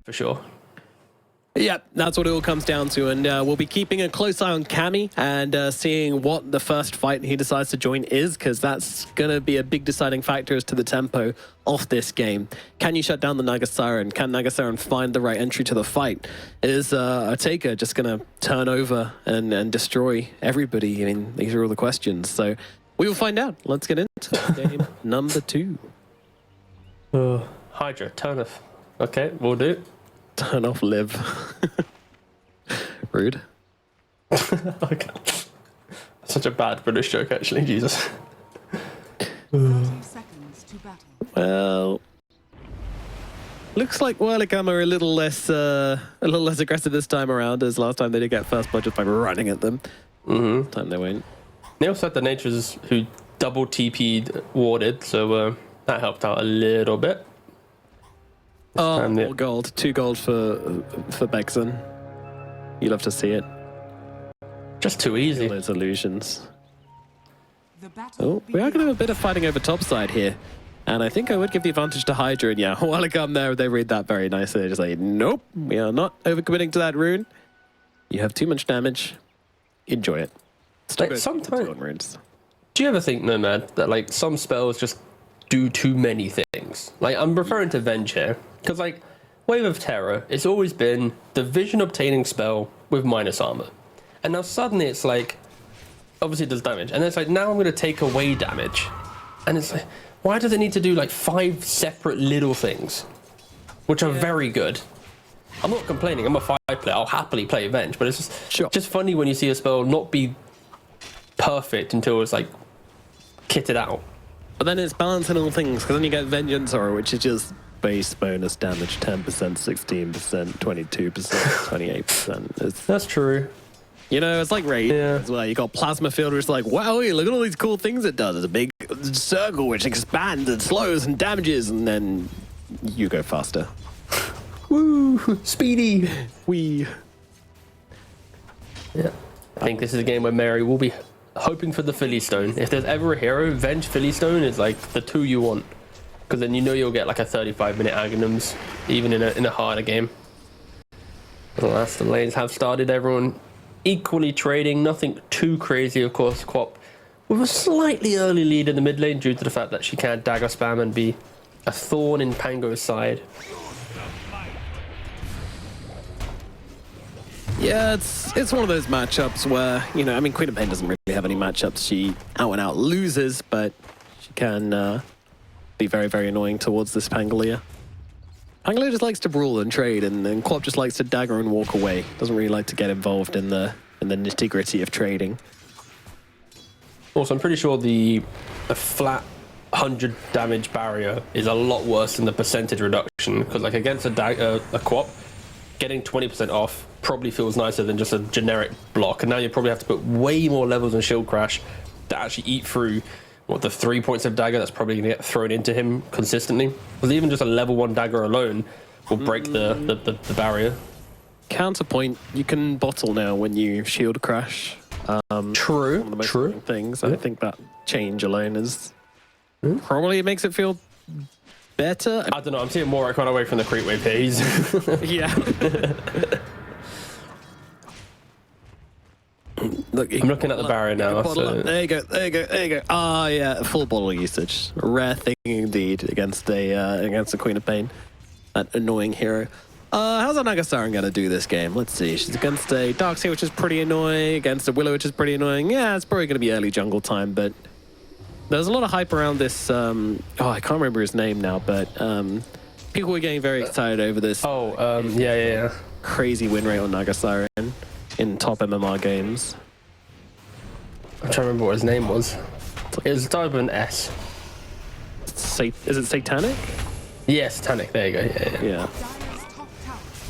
for sure. Yeah, that's what it all comes down to, and we'll be keeping a close eye on Cammy and seeing what the first fight he decides to join is, because that's going to be a big deciding factor as to the tempo of this game. Can you shut down the Naga Siren? Can Naga Siren find the right entry to the fight? Is a Taker just going to turn over and destroy everybody? I mean, these are all the questions, so we will find out. Let's get into game number 2. Hydra, turn off. Okay, we'll do. Turn off live. Rude. Okay. Such a bad British joke, actually. Jesus. 30 seconds to battle. Well, looks like UALEIKUM are a little less aggressive this time around, as last time they did get first blood just by running at them. Mm-hmm. Time they won't. They also had the Natures who double TP'd warded, so that helped out a little bit. Oh, more gold. 2 gold for Begson. You love to see it. Just too easy. All those illusions. The battle Oh, we are going to have a bit of fighting over top side here. And I think I would give the advantage to Hydra. And yeah, UALEIKUM there, they read that very nicely. They just say, nope, we are not overcommitting to that rune. You have too much damage. Enjoy it. Like, sometimes, runes. do you ever think, Nomad, that like some spells just do too many things? Like, I'm referring to Venge here. Because, like, Wave of Terror, it's always been the vision obtaining spell with minus armor. And now suddenly it's like, obviously it does damage. And then it's like, now I'm going to take away damage. And it's like, why does it need to do like 5 separate little things? Which are very good. I'm not complaining, I'm a 5 player, I'll happily play Venge. But it's just, just funny when you see a spell not be perfect until it's like kitted out. But then it's balancing all things, because then you get Vengeance Aura, which is just base bonus damage 10%, 16%, 22%, 28%. That's true. You know, it's like Raid as well. You got Plasma Field, which is like, wow, look at all these cool things it does. It's a big circle which expands and slows and damages, and then you go faster. Woo! Speedy! Wee. Yeah. I think this is a game where Mary will be hoping for the Philly Stone. If there's ever a hero, Venge Philly Stone is like the 2 you want. Because then you know you'll get like a 35-minute Aghanims, even in a harder game. Alas, the lanes have started. Everyone equally trading. Nothing too crazy, of course. Quap with a slightly early lead in the mid lane due to the fact that she can't dagger spam and be a thorn in Pango's side. Yeah, it's one of those matchups where, you know, I mean, Queen of Pain doesn't really have any matchups. She out and out loses, but she can be very, very annoying towards this Pangalia. Pangalia just likes to brawl and trade, and Quap just likes to dagger and walk away. Doesn't really like to get involved in the nitty-gritty of trading. Also, I'm pretty sure the flat 100 damage barrier is a lot worse than the percentage reduction, because like against a Quap, getting 20% off probably feels nicer than just a generic block, and now you probably have to put way more levels on Shield Crash to actually eat through what the 3 points of dagger that's probably going to get thrown into him consistently. Because even just a level 1 dagger alone will break the barrier. Counterpoint, you can bottle now when you Shield Crash. True, one of the most important things. I think that change alone is probably makes it feel better. I don't know, I'm seeing more kind of away from the creep wave here. Yeah. Look, I'm looking at the barrier now. So. There you go, there you go, there you go. Ah, yeah, full bottle usage. A rare thing indeed against a Queen of Pain. That annoying hero. How's our Naga Siren gonna do this game? Let's see. She's against a Darkseer, which is pretty annoying, against a Willow, which is pretty annoying. Yeah, it's probably gonna be early jungle time, but there's a lot of hype around this. I can't remember his name now, but people were getting very excited over this. Yeah. Crazy win rate on Naga Siren in top MMR games. I'm trying to remember what his name was. It was started with an S. Is it Satanic? Yeah, Satanic. There you go. Yeah.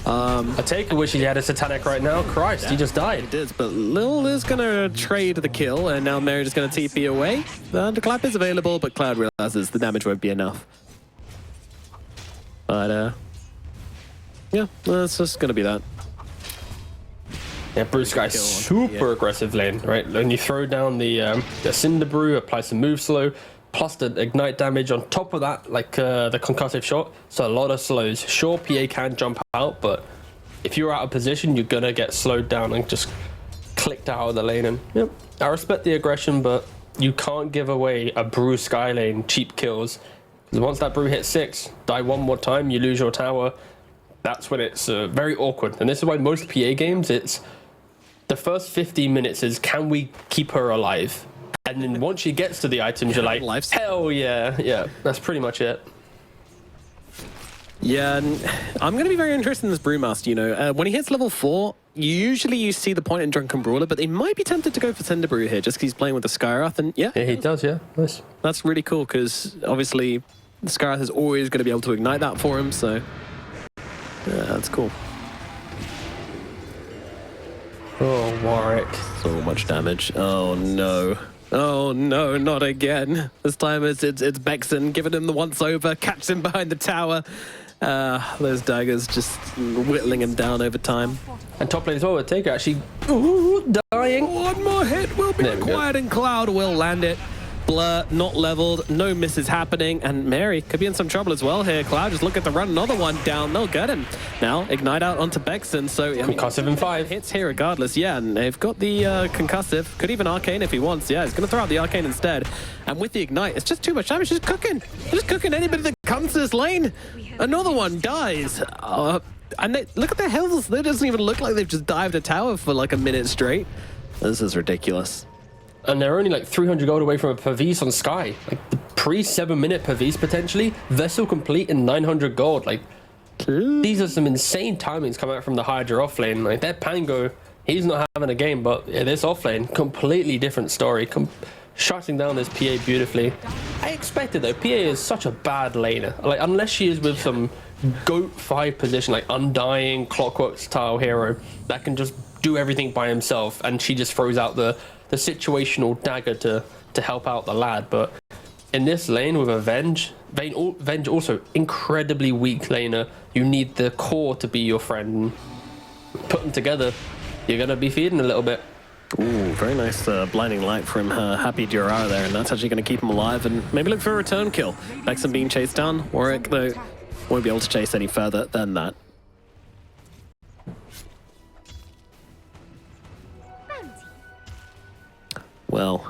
I take a wish he had a Satanic right now. Christ, he just died. He did, but Lil is going to trade the kill, and now Mary is going to TP away. The Underclap is available, but Cloud realizes the damage won't be enough. But, yeah, it's just going to be that. Yeah, Bruce Guy's super aggressive lane, right? When you throw down the Cinder Brew, apply some move slow, plus the ignite damage on top of that, like the concussive shot. So a lot of slows. Sure, PA can jump out, but if you're out of position, you're gonna get slowed down and just clicked out of the lane. And yep, I respect the aggression, but you can't give away a Brew Sky lane cheap kills. Because once that Brew hits 6, die one more time, you lose your tower. That's when it's very awkward. And this is why most PA games, it's the first 15 minutes is, can we keep her alive? And then once she gets to the items, you're like, hell yeah. Yeah, that's pretty much it. Yeah, and I'm going to be very interested in this Brewmaster, you know. When he hits level 4, usually you see the point in Drunken Brawler, but they might be tempted to go for Cinder Brew here just because he's playing with the Skywrath, and yeah. Yeah, he does, yeah. Nice. That's really cool because obviously the Skywrath is always going to be able to ignite that for him, so yeah, that's cool. Oh, Warwick. So much damage. Oh no. Oh no, not again. This time it's Bexon giving him the once over, catches him behind the tower. Those daggers just whittling him down over time. And top lane as well with Taker actually dying. One more hit will be required and Cloud will land it. Blur not leveled, no misses happening, and Mary could be in some trouble as well here. Cloud just looking to run another one down. They'll get him. Now ignite out onto Bexon, so I mean, concussive in 5 hits here regardless. Yeah, and they've got the concussive. Could even arcane if he wants. Yeah, he's gonna throw out the arcane instead. And with the ignite, it's just too much damage. Just cooking. Just cooking anybody that comes to this lane. Another one dies. And look at their health. They doesn't even look like they've just dived a tower for like a minute straight. This is ridiculous. And they're only like 300 gold away from a Pavis on Sky. Like the pre-7-minute Pavis potentially. Vessel complete in 900 gold. Like these are some insane timings coming out from the Hydra offlane. Like their Pango, he's not having a game, but yeah, this offlane, completely different story. Shutting down this PA beautifully. I expected though, PA is such a bad laner. Like unless she is with some GOAT 5 position, like Undying, Clockwork style hero, that can just do everything by himself, and she just throws out the situational dagger to help out the lad. But in this lane with a Venge also incredibly weak laner. You need the core to be your friend. Put them together, you're gonna be feeding a little bit. Ooh, very nice blinding light from Happy Durara there, and that's actually going to keep him alive and maybe look for a return kill. Bexon being chased down. Warwick, though, won't be able to chase any further than that. Well,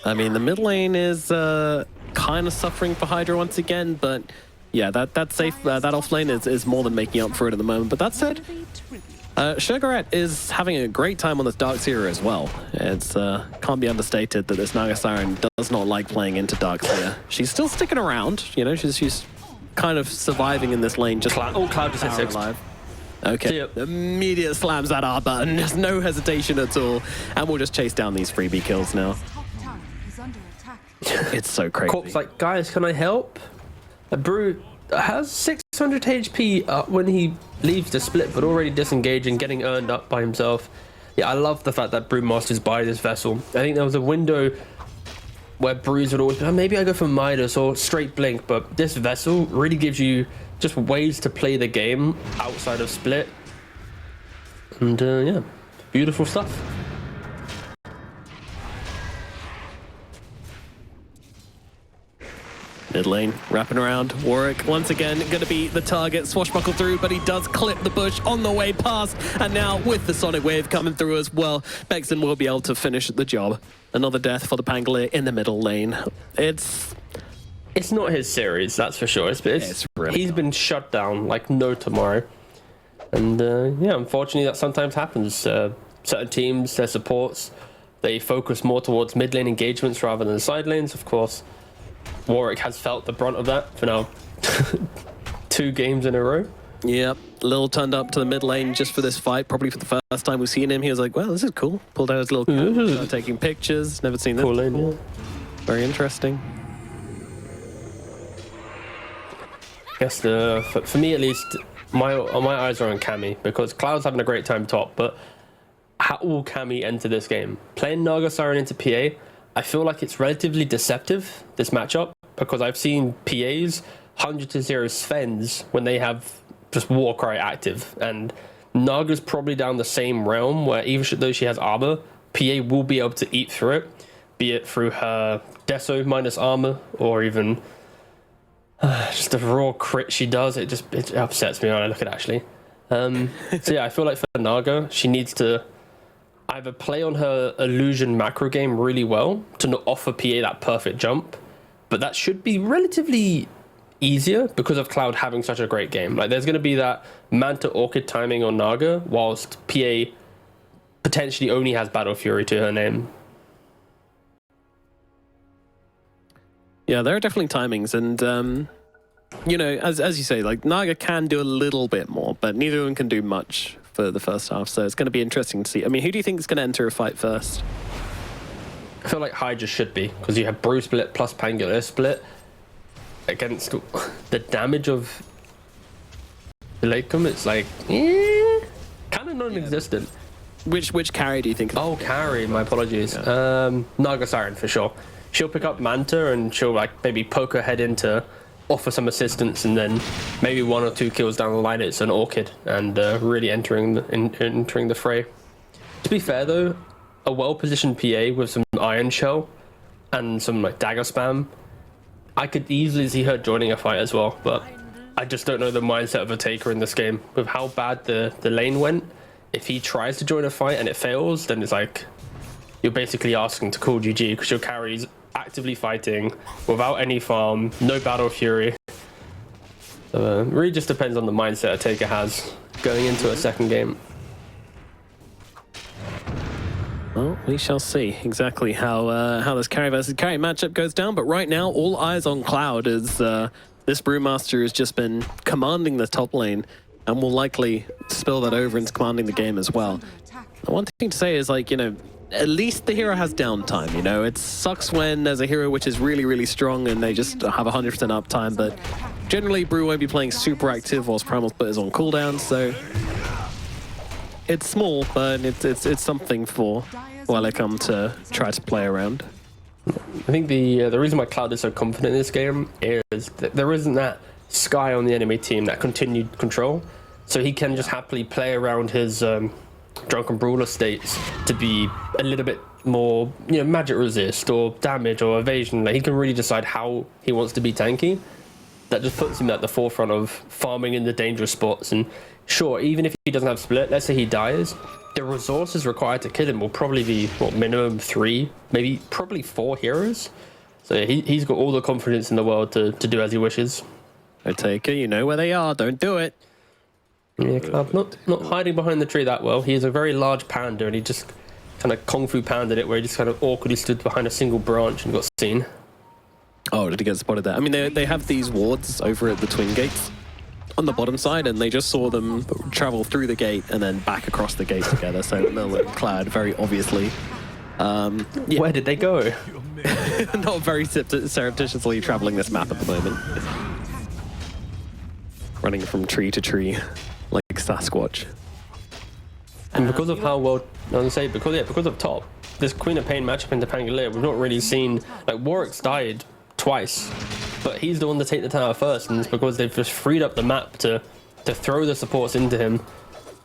I mean, the mid lane is kind of suffering for Hydra once again, but yeah, that safe, that off lane is more than making up for it at the moment. But that said, Sugaret is having a great time on this Darkseer as well. It's can't be understated that this Naga Siren does not like playing into Darkseer. She's still sticking around, you know, she's kind of surviving in this lane. Just Cloud just hit 6. Alive. Okay, immediate slams that R button, there's no hesitation at all. And we'll just chase down these freebie kills now. It's so crazy. Corp's like, guys, can I help? A Brew has 600 HP when he leaves the split, but already disengaging, getting earned up by himself. Yeah, I love the fact that Brewmaster's by this vessel. I think there was a window where Brews would always be, oh, maybe I go for Midas or straight Blink, but this vessel really gives you just ways to play the game outside of split. And yeah, beautiful stuff. Mid lane, wrapping around. Warwick, once again, going to be the target. Swashbuckle through, but he does clip the bush on the way past. And now, with the Sonic Wave coming through as well, Bexon will be able to finish the job. Another death for the Pangolier in the middle lane. It's not his series, that's for sure. It's really he's been shut down like no tomorrow. And yeah, unfortunately, that sometimes happens. Certain teams, their supports, they focus more towards mid lane engagements rather than the side lanes, of course. Warwick has felt the brunt of that for now 2 games in a row. Yep, a little turned up to the mid lane just for this fight. Probably for the first time we've seen him. He was like, well, this is cool. Pulled out his little camera, taking pictures. Never seen this cool lane, yeah. Very interesting. I guess for me at least, my eyes are on Cammy, because Cloud's having a great time top, but how will Cammy enter this game? Playing Naga Siren into PA, I feel like it's relatively deceptive, this matchup, because I've seen PAs 100-0 Svens when they have just Warcry active, and Naga's probably down the same realm where even though she has armor, PA will be able to eat through it. be it through her Deso minus armor or even just the raw crit she does. It upsets me when I look at it, actually. So yeah, I feel like for Naga, she needs to either play on her illusion macro game really well to not offer PA that perfect jump, but that should be relatively easier because of Cloud having such a great game. Like, there's going to be that Manta Orchid timing on Naga, whilst PA potentially only has Battle Fury to her name. Yeah, there are definitely timings, and you know, as you say, like, Naga can do a little bit more, but neither of them can do much for the first half, so it's going to be interesting to see. I mean, who do you think is going to enter a fight first? I feel like Hydra should be, because you have Brew split plus Pangolier split against the damage of Leikum. It's like, kind of non-existent. Which carry do you think? Oh, carry, my apologies. Yeah. Naga Siren for sure. She'll pick up Manta and she'll like maybe poke her head in to offer some assistance, and then maybe 1 or 2 kills down the line it's an Orchid and really entering the fray. To be fair though, a well-positioned PA with some Iron Shell and some like dagger spam, I could easily see her joining a fight as well, but I just don't know the mindset of a Taker in this game. With how bad the lane went, if he tries to join a fight and it fails, then it's like you're basically asking to call GG, because your carry's actively fighting without any farm, no Battle Fury. So it really just depends on the mindset a Taker has going into a second game. Well, we shall see exactly how this carry versus carry matchup goes down, but right now all eyes on Cloud as this Brewmaster has just been commanding the top lane and will likely spill that over into commanding the game as well. And one thing to say is, like, you know, at least the hero has downtime, you know. It sucks when there's a hero which is really, really strong and they just have 100% uptime, but generally Brew won't be playing super active whilst Primal Split is on cooldown, so it's small, but it's something for UALEIKUM to try to play around. I think the reason why Cloud is so confident in this game is that there isn't that Sky on the enemy team, that continued control, so he can just happily play around his Drunken Brawler states to be a little bit more, you know, magic resist or damage or evasion. Like, he can really decide how he wants to be tanky. That just puts him at the forefront of farming in the dangerous spots. And sure, even if he doesn't have split, let's say he dies, the resources required to kill him will probably be, what, minimum 3, maybe probably 4 heroes. So he's got all the confidence in the world to do as he wishes. I take it, you know where they are, don't do it. Yeah, Cloud not hiding behind the tree that well. He is a very large panda, and he just kind of Kung Fu Panda'd it, where he just kind of awkwardly stood behind a single branch and got seen. Oh, did he get spotted there? I mean, they have these wards over at the Twin Gates on the bottom side, and they just saw them travel through the gate and then back across the gate together. So Lil and Cloud very obviously. Yeah. Where did they go? Not very surreptitiously traveling this map at the moment. Running from tree to tree like Sasquatch. And because of how well, I was gonna say, because of top, this Queen of Pain matchup into Pangolier, we've not really seen, like, Warwick's died twice, but he's the one to take the tower first, and it's because they've just freed up the map to throw the supports into him.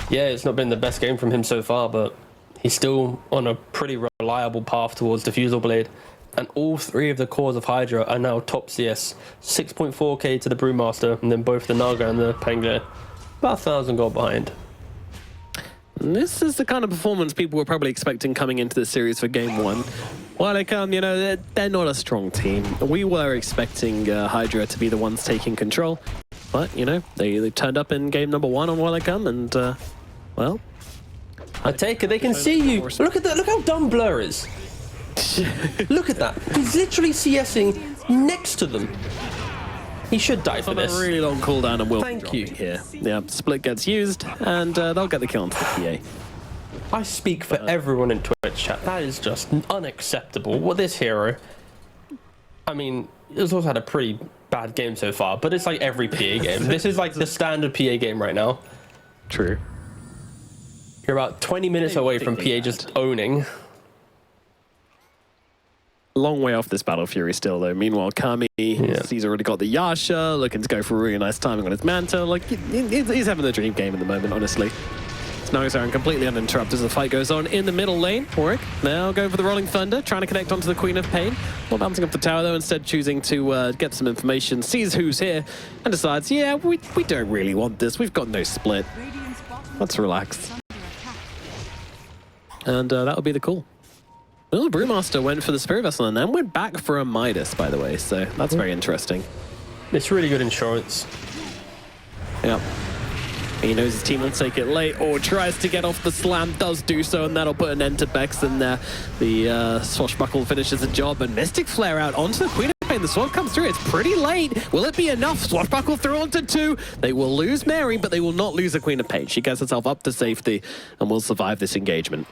Yeah, it's not been the best game from him so far, but he's still on a pretty reliable path towards Diffusal Blade. And all 3 of the cores of Hydra are now top CS. 6.4k to the Brewmaster, and then both the Naga and the Pangolier about 1,000 gold behind. This is the kind of performance people were probably expecting coming into the series for Game 1. UALEIKUM, you know, they're not a strong team. We were expecting Hydra to be the ones taking control, but, you know, they turned up in Game number 1 on UALEIKUM, and, well... I take it, they can see you. Look at that, look how dumb Blur is. Look at that. He's literally CSing next to them. He should die for this. A really long cooldown and will Thank you. Here. Yeah, split gets used, and they'll get the kill onto the PA. I speak for everyone in Twitch chat. That is just unacceptable. What this hero... I mean, he's also had a pretty bad game so far, but it's like every PA game. This is like the standard PA game right now. True. You're about 20 minutes away from PA just owning. Long way off this Battle Fury still, though. Meanwhile, Kami, he's already got the Yasha, looking to go for a really nice timing on his Manta. Like, he's having a dream game at the moment, honestly. Snowzone completely uninterrupted as the fight goes on in the middle lane. Warwick now going for the Rolling Thunder, trying to connect onto the Queen of Pain. Not bouncing up the tower though, instead choosing to get some information, sees who's here, and decides, yeah, we don't really want this. We've got no split. Let's relax. And that'll be the call. Well, the Brewmaster went for the Spirit Vessel and then went back for a Midas, by the way, so that's very interesting. It's really good insurance. Yep. He knows his team will take it late, or tries to get off the slam, does do so, and that'll put an end to Bex in there. The Swashbuckle finishes the job, and Mystic Flare out onto the Queen of Pain. The sword comes through, it's pretty late. Will it be enough? Swashbuckle through onto 2. They will lose Mary, but they will not lose the Queen of Pain. She gets herself up to safety and will survive this engagement.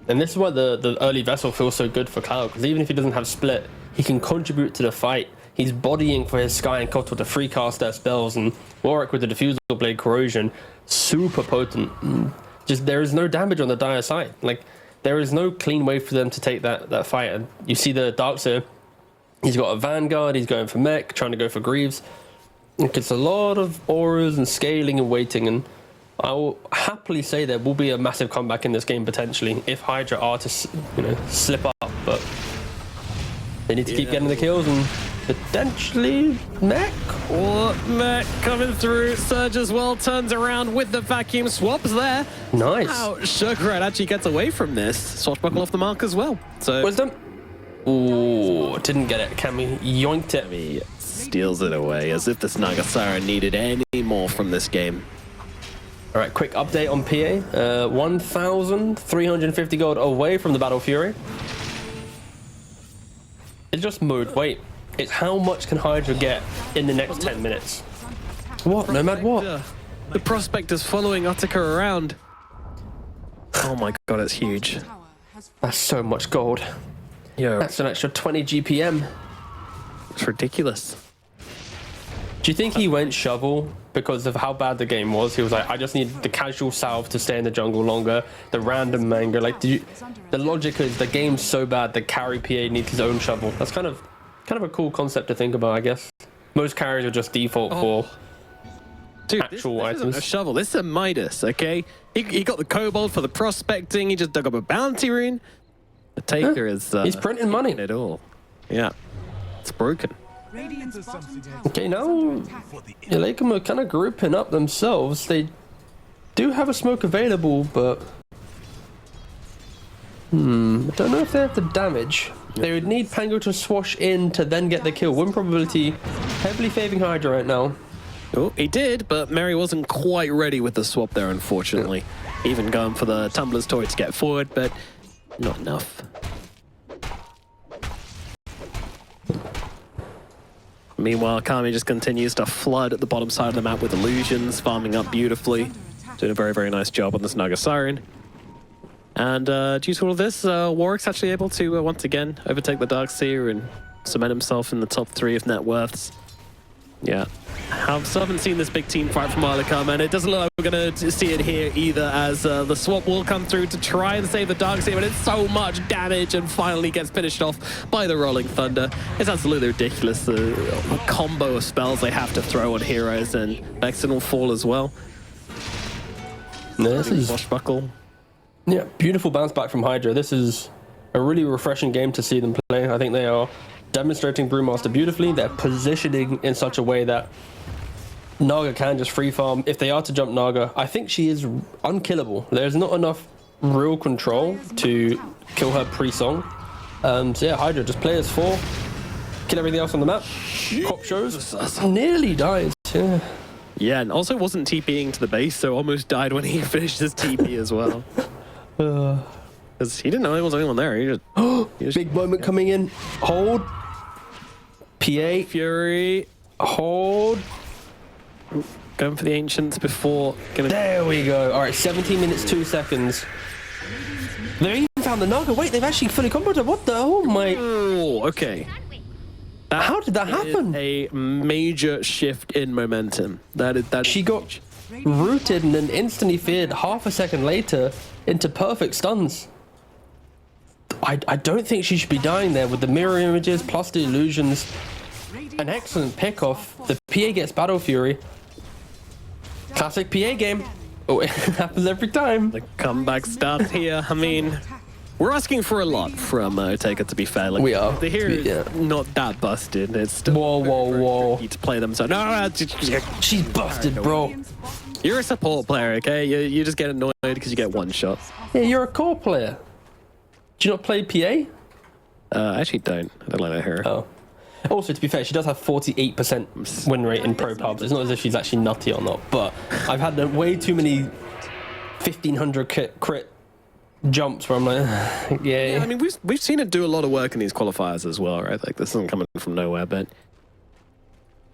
And this is why the early Vessel feels so good for Cloud, because even if he doesn't have split, he can contribute to the fight. He's bodying for his Sky and Kotal to free cast their spells, and Warwick with the Diffusal Blade Corrosion, super potent. Just there is no damage on the dire side. Like, there is no clean way for them to take that fight. And you see the Darkseer, he's got a Vanguard, he's going for mech, trying to go for Greaves. It's a lot of auras and scaling and waiting, and I will happily say there will be a massive comeback in this game potentially if Hydra are to slip up, but they need to keep getting the kills and potentially mech. Or mech coming through. Surge as well turns around with the vacuum swaps there. Nice. Wow, Sugarhead actually gets away from this. Swashbuckle off the mark as well. So Wisdom. Ooh, didn't get it. Cammy yoinked it. he steals it away as if this Nagasara needed any more from this game. All right, quick update on PA. 1,350 gold away from the Battle Fury. It's just mode. Wait, it's how much can Hydra get in the next 10 minutes? What? No matter what? The Prospector's following Utica around. Oh my god, it's huge. That's so much gold. Yo, That's an extra 20 GPM. it's ridiculous. Do you think he went shovel because of how bad the game was? He was like, I just need the casual salve to stay in the jungle longer, the random manga. Like, the logic is the game's so bad the carry PA needs his own shovel. That's kind of a cool concept to think about, I guess. Most carries are just default for Dude, actual this items. isn't a shovel. This is a Midas, okay? He got the kobold for the prospecting. He just dug up a bounty rune. The taker is... He's printing money. it all. Yeah. It's broken. Okay, now Ualeikum are kind of grouping up themselves. They do have a smoke available, but I don't know if they have the damage. They would need Pango to swash in to then get the kill. Win probability heavily favoring Hydra right now. Oh, he did, but Mary wasn't quite ready with the swap there, unfortunately. Even going for the Tumbler's Toy to get forward, but not enough. Meanwhile, Kami just continues to flood at the bottom side of the map with illusions, farming up beautifully. Doing a very, very nice job on this Naga Siren. And due to all of this, Warwick's actually able to, once again, overtake the Darkseer and cement himself in the top 3 of net worths. Yeah. Still haven't seen this big team fight from Arlecom, and it doesn't look like we're going to see it here either, as the swap will come through to try and save the Darkseer, but it's so much damage and finally gets finished off by the Rolling Thunder. It's absolutely ridiculous, the combo of spells they have to throw on heroes, and Vexen will fall as well. No, this is Swashbuckle. Yeah, beautiful bounce back from Hydra. This is a really refreshing game to see them play. I think they are demonstrating Brewmaster beautifully. They're positioning in such a way that Naga can just free farm. If they are to jump Naga, I think she is unkillable. There's not enough real control to kill her pre-song. So yeah, Hydra just play as 4, kill everything else on the map. Cop shows, nearly dies. Yeah. Yeah, and also wasn't TPing to the base, so almost died when he finished his TP as well. Because he didn't know there was anyone there. He just Big moment coming in. Hold. PA. Fury. Hold. Going for the Ancients before... There we go. All right, 17 minutes, 2 seconds. They even found the Naga. Wait, they've actually fully comboed. What the? Oh my... Oh, okay. How did that happen? A major shift in momentum. That She got rooted and then instantly feared half a second later into perfect stuns. I don't think she should be dying there with the mirror images plus the illusions. An excellent pick off. The PA gets Battle Fury. Classic PA game. Oh, it happens every time. The comeback starts here. I mean, we're asking for a lot from Taker, to be fair. Like, We are. The hero is not that busted. It's still Whoa. tricky to play them. So no, She's busted, bro. you're a support player, okay? You just get annoyed because you get one shot. Yeah, you're a core player. Do you not play PA? I actually don't. I don't like that hero. Oh. Also, to be fair, she does have 48% win rate in pro pubs. It's not as if she's actually nutty or not, but I've had way too many 1500 crit jumps where I'm like, yeah. I mean, we've seen it do a lot of work in these qualifiers as well, right? Like, this isn't coming from nowhere, but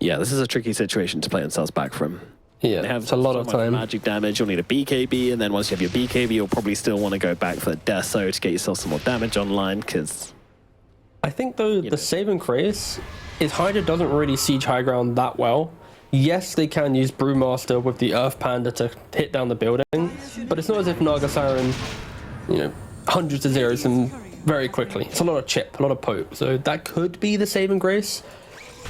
yeah, this is a tricky situation to play themselves back from. Yeah, They have it's a lot so of much time. magic damage. You'll need a BKB, and then once you have your BKB, you'll probably still want to go back for the Deso to get yourself some more damage online, because I think, though, the saving grace is Hydra doesn't really siege high ground that well. Yes, they can use Brewmaster with the Earth Panda to hit down the building, but it's not as if Naga Siren, you know, hundreds of zeros them very quickly. It's a lot of chip, a lot of poke, so that could be the saving grace.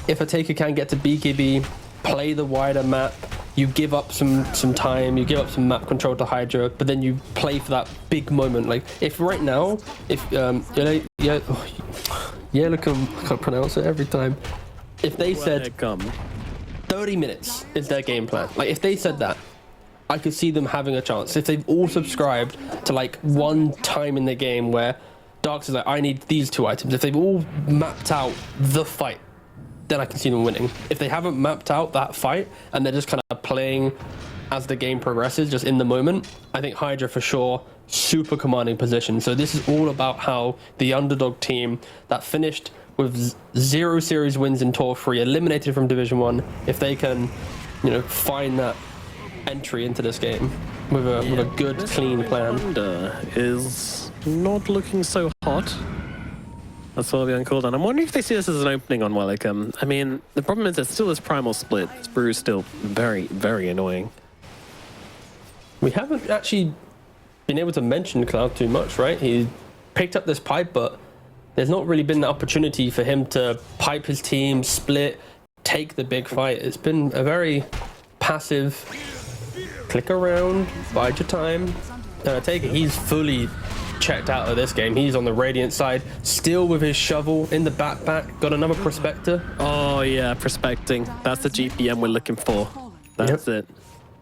If a Taker can get to BKB, play the wider map, you give up some time, you give up some map control to Hydra, but then you play for that big moment. Like, if right now, if look, I can't pronounce it every time. If they said 30 minutes is their game plan, like if they said that, I could see them having a chance. If they've all subscribed to like one time in the game where Darks is like, I need these 2 items. If they've all mapped out the fight, then I can see them winning. If they haven't mapped out that fight and they're just kind of playing as the game progresses, just in the moment, I think Hydra for sure, super commanding position. So this is all about how the underdog team that finished with 0 series wins in Tour 3, eliminated from Division 1, if they can, you know, find that entry into this game with a good, clean plan. Is not looking so hot. That's all being called on. I'm wondering if they see this as an opening on Wellicum. I mean, the problem is there's still this primal split. This brew is still very, very annoying. We haven't actually been able to mention Cloud too much, right? He picked up this pipe, but there's not really been the opportunity for him to pipe his team, split, take the big fight. It's been a very passive click around, bide your time. Take it. He's fully checked out of this game. He's on the Radiant side, still with his shovel in the backpack. Got another Prospector. Oh yeah, prospecting. That's the GPM we're looking for. That's it.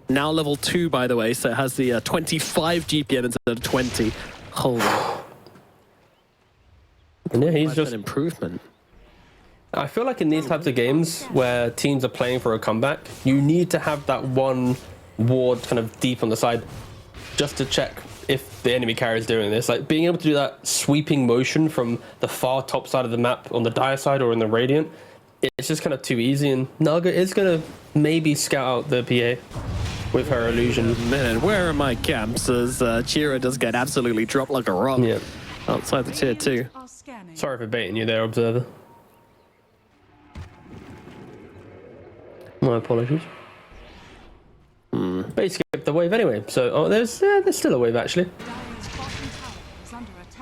Now level 2, by the way, so it has the 25 GPM instead of 20. Holy. Yeah, he's just an improvement. I feel like in these types of games where teams are playing for a comeback, you need to have that one ward kind of deep on the side just to check if the enemy carrier is doing this. Like, being able to do that sweeping motion from the far top side of the map on the Dire side or in the Radiant, it's just kind of too easy, and Naga is going to maybe scout out the PA with her illusion. Man, where are my camps? As Chira does get absolutely dropped like a rock outside the tier 2. Sorry for baiting you there, Observer. My apologies. But he skipped the wave anyway, so there's still a wave actually.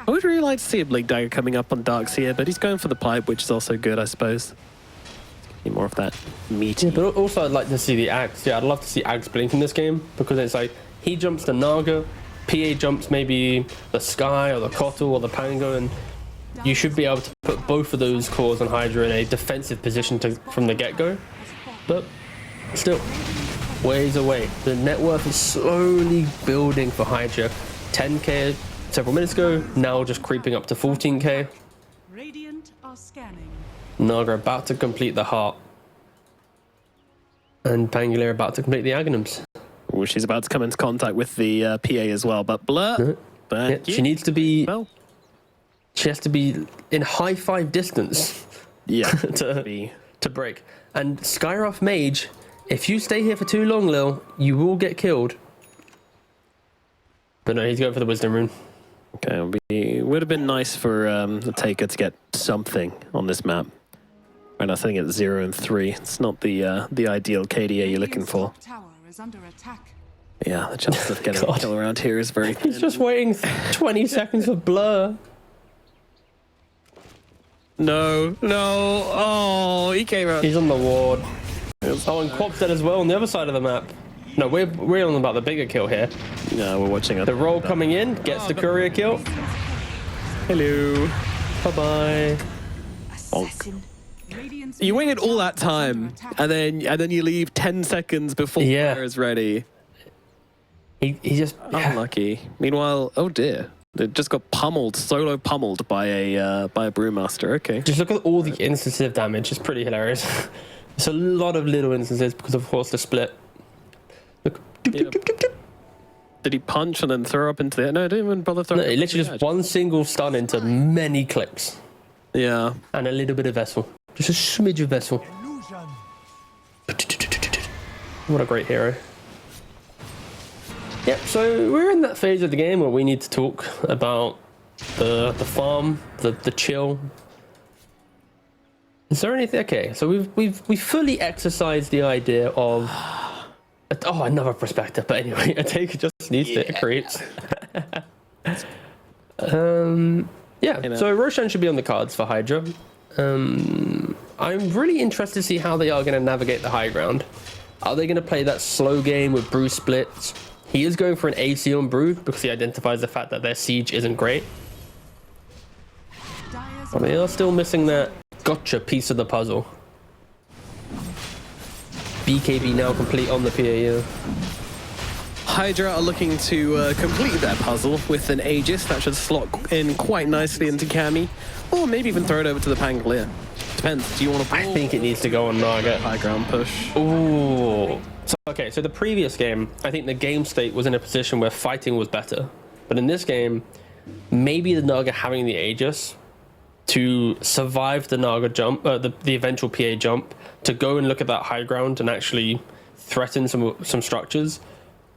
I would really like to see a Blink Dagger coming up on Darks here, but he's going for the pipe, which is also good, I suppose. Need more of that meaty. Yeah, but also I'd like to see the Axe. Yeah, I'd love to see Axe blink in this game, because it's like he jumps the Naga, PA jumps maybe the Sky or the Kotal or the Pango, and you should be able to put both of those cores on Hydra in a defensive position from the get-go. But still, ways away. The net worth is slowly building for Hydra. 10k several minutes ago, now just creeping up to 14k. Radiant are scanning. Naga about to complete the heart. And Pangolier about to complete the Aghanims. Well, she's about to come into contact with the PA as well, but Blur. She needs to be... She has to be in high 5 distance. Yeah. to break. And Skyroth Mage, if you stay here for too long, Lil, you will get killed. But no, he's going for the Wisdom Rune. Okay, it would have been nice for the Taker to get something on this map. Right now, sitting at 0 and 3. It's not the ideal KDA you're looking for. Tower is under attack. Yeah, the chance of getting a kill around here is very thin. He's just waiting 20 seconds for Blur. No. Oh, he came out. He's on the ward. Oh, and Quap's dead as well on the other side of the map. No, we're on about the bigger kill here. No, we're watching it. The roll coming in gets the courier kill. Hello. Bye-bye. Assassin. Radiant's You waited all that time, and then you leave 10 seconds before the player is ready. He just Unlucky. Meanwhile, oh dear, they just got pummeled, solo pummeled by a brewmaster. Okay. Just look at all the instances of damage. It's pretty hilarious. It's a lot of little instances because of course the split. Look. Doop, doop, doop, doop, doop. Did he punch and then throw up into the? No, I didn't even bother throwing. No, it literally just one single stun into many clicks. Yeah. And a little bit of vessel. Just a smidge of vessel. What a great hero. Yep, so we're in that phase of the game where we need to talk about the farm, the chill. Is there anything? Okay, so we've fully exercised the idea of another prospector, but anyway, a taker just needs to create. Yeah, so Roshan should be on the cards for Hydra. I'm really interested to see how they are going to navigate the high ground. Are they going to play that slow game with Brew splits? He is going for an AC on Brew because he identifies the fact that their siege isn't great. But they are still missing that gotcha piece of the puzzle. BKB now complete on the PAU. Hydra are looking to complete their puzzle with an Aegis that should slot in quite nicely into Cammy, or maybe even throw it over to the Pangolier. Depends. Do you want to? I think it needs to go on Naga. High ground push. Ooh. So the previous game, I think the game state was in a position where fighting was better. But in this game, maybe the Naga having the Aegis to survive the Naga jump, the eventual PA jump, to go and look at that high ground and actually threaten some structures,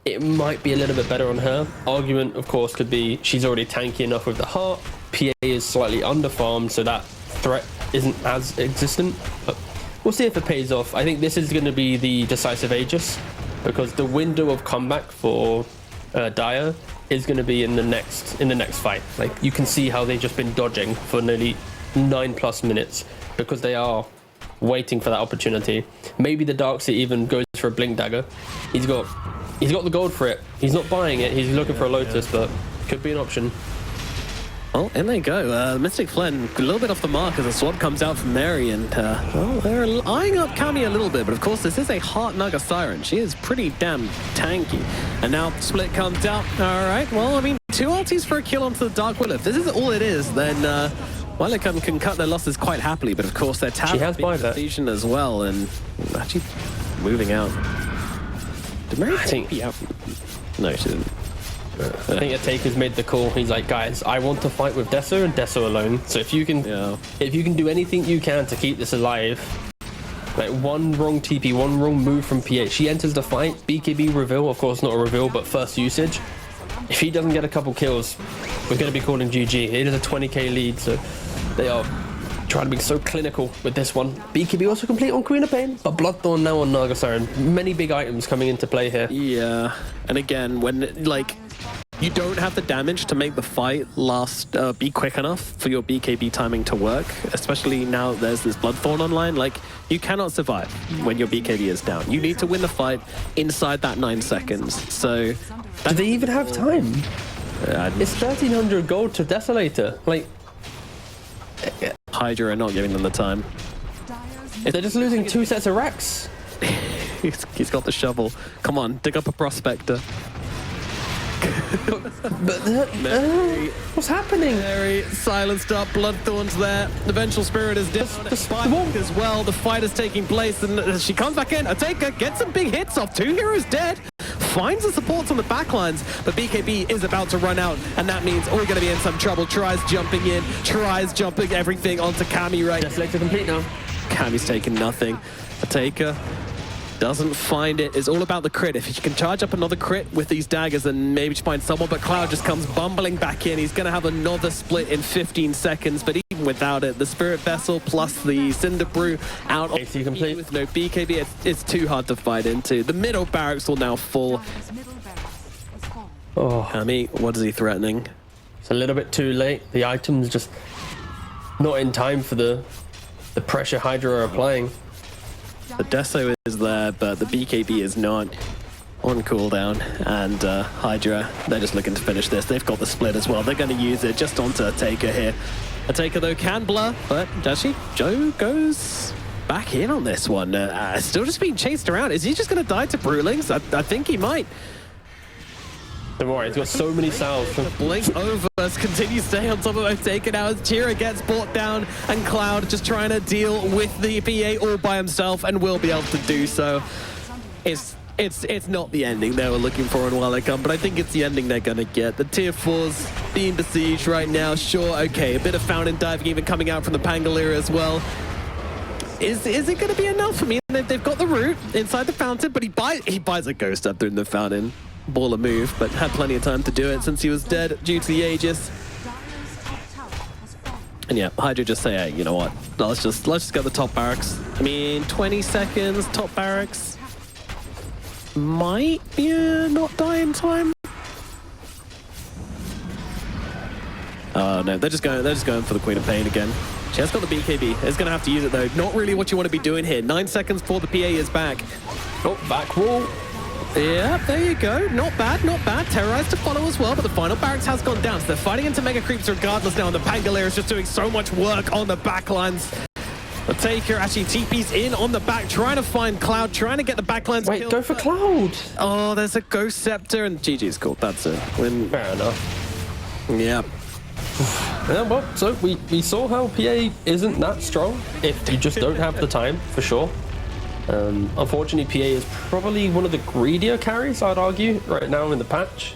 it might be a little bit better on her. Argument, of course, could be she's already tanky enough with the heart. PA is slightly underfarmed, so that threat isn't as existent. But we'll see if it pays off. I think this is going to be the decisive Aegis, because the window of comeback for Dire is going to be in the next fight. Like, you can see how they've just been dodging for nearly 9+ minutes because they are waiting for that opportunity. Maybe the Darkseid even goes for a blink dagger. He's got the gold for it. He's not buying it. He's looking for a Lotus, but could be an option. Well, in they go. Mystic Flynn, a little bit off the mark as a swap comes out from Mary, and well, they're eyeing up Cammy a little bit, but of course this is a Heart Naga Siren. She is pretty damn tanky. And now Split comes out. All right, well, I mean, 2 ultis for a kill onto the Dark Will. If this is all it is, then UALEIKUM can cut their losses quite happily, but of course their tab has Vision as well, and actually moving out. Did Mary take out? No, she didn't. I think Ataker's made the call. He's like, guys, I want to fight with Deso and Deso alone. So if you can do anything you can to keep this alive, like one wrong TP, one wrong move from PA, she enters the fight. BKB reveal, of course not a reveal, but first usage. If he doesn't get a couple kills, we're going to be calling GG. It is a 20k lead, so they are trying to be so clinical with this one. BKB also complete on Queen of Pain, but Bloodthorn now on Naga Siren. Many big items coming into play here. Yeah, and again, when like you don't have the damage to make the fight last, be quick enough for your BKB timing to work, especially now there's this Bloodthorn online. Like, you cannot survive when your BKB is down. You need to win the fight inside that 9 seconds. So, do they even have time? It's 1,300 gold to Desolator. Like, Hydra are not giving them the time. They're just losing 2 sets of racks. He's got the shovel. Come on, dig up a prospector. What's happening? Mary silenced up, Bloodthorn's there. The Vengeful Spirit is down at Spike as well. The fight is taking place, and she comes back in. Ataker gets some big hits off. 2 heroes dead. Finds the supports on the backlines, but BKB is about to run out, and that means we're going to be in some trouble. Tries jumping in, tries jumping everything onto Cammy right now. Desolator complete now. Cammy's taking nothing. Ataker doesn't find it. It's all about the crit. If you can charge up another crit with these daggers, then maybe find someone, but Cloud just comes bumbling back in. He's going to have another split in 15 seconds, but even without it, the Spirit Vessel plus the Cinder Brew out of AC complete with no BKB, it's too hard to fight into. The middle barracks will now fall. Oh, Cammy, what is he threatening? It's a little bit too late. The item's just not in time for the pressure Hydra are applying. The Deso is there, but the BKB is not. on cooldown, and Hydra, they're just looking to finish this. They've got the split as well. They're going to use it just onto Taker here. A Taker, though, can blur, but actually, Joe goes back in on this one. Still just being chased around. Is he just going to die to Brewlings? I think he might. Don't worry, he's got so many cells. Blink over, continues to stay on top of it, taken out as Jira gets brought down, and Cloud just trying to deal with the PA all by himself, and will be able to do so. It's not the ending they were looking for in UALEIKUM, but I think it's the ending they're gonna get. The tier 4's being besieged right now. Sure, okay, a bit of fountain diving even coming out from the Pangolier as well. Is it gonna be enough? I mean, they've got the root inside the fountain, but he buys a ghost up through the fountain. Baller move, but had plenty of time to do it since he was dead due to the Aegis. And yeah, Hydra just say, hey, you know what? Let's just get the top barracks. I mean, 20 seconds, top barracks. Might not die in time. Oh no, they're just going for the Queen of Pain again. She has got the BKB. It's gonna have to use it though. Not really what you want to be doing here. 9 seconds before the PA is back. Oh, back wall. Yeah, there you go. Not bad, not bad. Terrorized to follow as well, but the final barracks has gone down. So they're fighting into mega creeps regardless now, and the Pangolier is just doing so much work on the backlines. The Taker actually TP's in on the back, trying to find Cloud, trying to get the backlines Wait, killed. go for Cloud. Oh, there's a Ghost Scepter, and GG's called. That's it. Win. Fair enough. Yeah. Yeah, well, so we saw how PA isn't that strong if you just don't have the time, for sure. Unfortunately, PA is probably one of the greedier carries, I'd argue, right now in the patch.